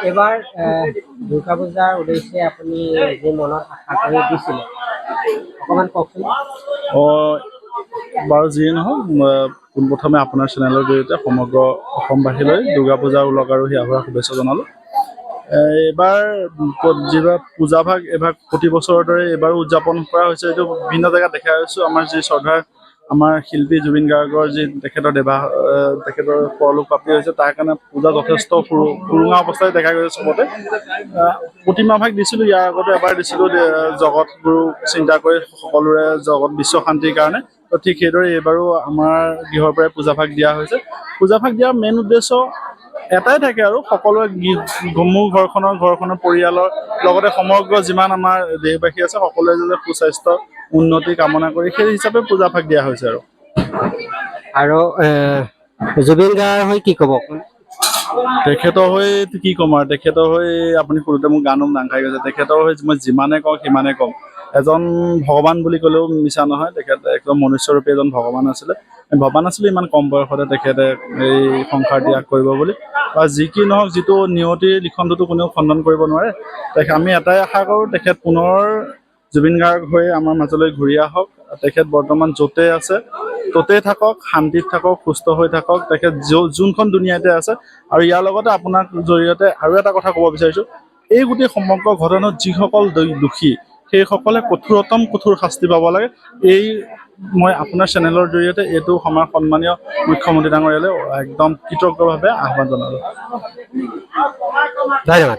এবাৰ দুৰ্গা পূজাৰ উদ্দেশ্যে আপুনি যে মনত আশা কৰি দিছিলে অকণমান কওকচোন। বাৰু যিয়ে নহওক পোনপ্ৰথমে আপোনাৰ চেনেলৰ জৰিয়তে সমগ্ৰ অসমবাসীলৈ দুৰ্গা পূজাৰ ওলগ আৰু হিয়াভৰা শুভেচ্ছা জনালোঁ। এইবাৰ যিবাৰ পূজাভাগ এভাগ প্ৰতি বছৰৰ দৰে এইবাৰো উদযাপন কৰা হৈছে। এইটো বিভিন্ন জেগাত দেখা পাইছোঁ। আমাৰ যি শ্ৰদ্ধাৰ আমাৰ শিল্পী জুবিন গাৰ্গৰ যি তেখেতৰ তেখেতৰ পৰলোকপ্ৰাপ্তি হৈছে, তাৰ কাৰণে পূজা যথেষ্ট সুৰুঙা অৱস্থাত দেখা গৈছে চবতে। প্ৰতিমা ভাগ দিছিলোঁ, ইয়াৰ আগতে এবাৰ দিছিলোঁ জগত গুৰু চিন্তা কৰি সকলোৰে জগত বিশ্ব শান্তিৰ কাৰণে। তো ঠিক সেইদৰে এইবাৰো আমাৰ গৃহৰ পৰাই পূজাভাগ দিয়া হৈছে। পূজাভাগ দিয়াৰ মেইন উদ্দেশ্য এটাই থাকে আৰু সকলোৱে মোৰ ঘৰখনৰ পৰিয়ালৰ লগতে সমগ্ৰ যিমান আমাৰ দেশবাসী আছে সকলোৱে যাতে সুস্বাস্থ্য উন্নতি কামনা কৰি সেই হিচাপে পূজাভাগ দিয়া হৈছে। আৰু জুবিন গাৰ্গৰ হৈ কি ক'ব? তেখেতৰ হৈ কি ক'ম আৰু, তেখেতৰ হৈ আপুনি সৰুতে মোক গান নাখাই গৈছে। তেখেতৰ হৈ মই যিমানে কওঁ সিমানে কম। এজন ভগৱান বুলি ক'লেও মিছা নহয়। তেখেত একদম মনুষ্যৰূপী এজন ভগৱান আছিলে। ভবা নাছিলোঁ ইমান কম বয়সতে তেখেতে এই সংসাৰ ত্যাগ কৰিব বুলি। বা যি কি নহওক, যিটো নিয়তিৰ লিখনটোতো কোনেও খণ্ডন কৰিব নোৱাৰে। আমি এটাই আশা কৰোঁ, তেখেত পুনৰ জুবিন গাৰ্গ হৈ আমাৰ মাজলৈ ঘূৰি আহক। তেখেত বৰ্তমান য'তে আছে ত'তেই থাকক, শান্তিত থাকক, সুস্থ হৈ থাকক। তেখেত যোনখন দুনীয়াতে আছে। আৰু ইয়াৰ লগতে আপোনাৰ জৰিয়তে আৰু এটা কথা ক'ব বিচাৰিছোঁ, এই গোটেই সমগ্ৰ ঘটনাত যিসকল দোষী সেইসকলে কঠোৰতম কঠোৰ শাস্তি পাব লাগে। মই আপোনাৰ চেনেলৰ জৰিয়তে এইটো আমাৰ সন্মানীয় মুখ্যমন্ত্ৰী ডাঙৰীয়ালৈ একদম কৃতজ্ঞভাৱে আহ্বান জনালোঁ। ধন্যবাদ।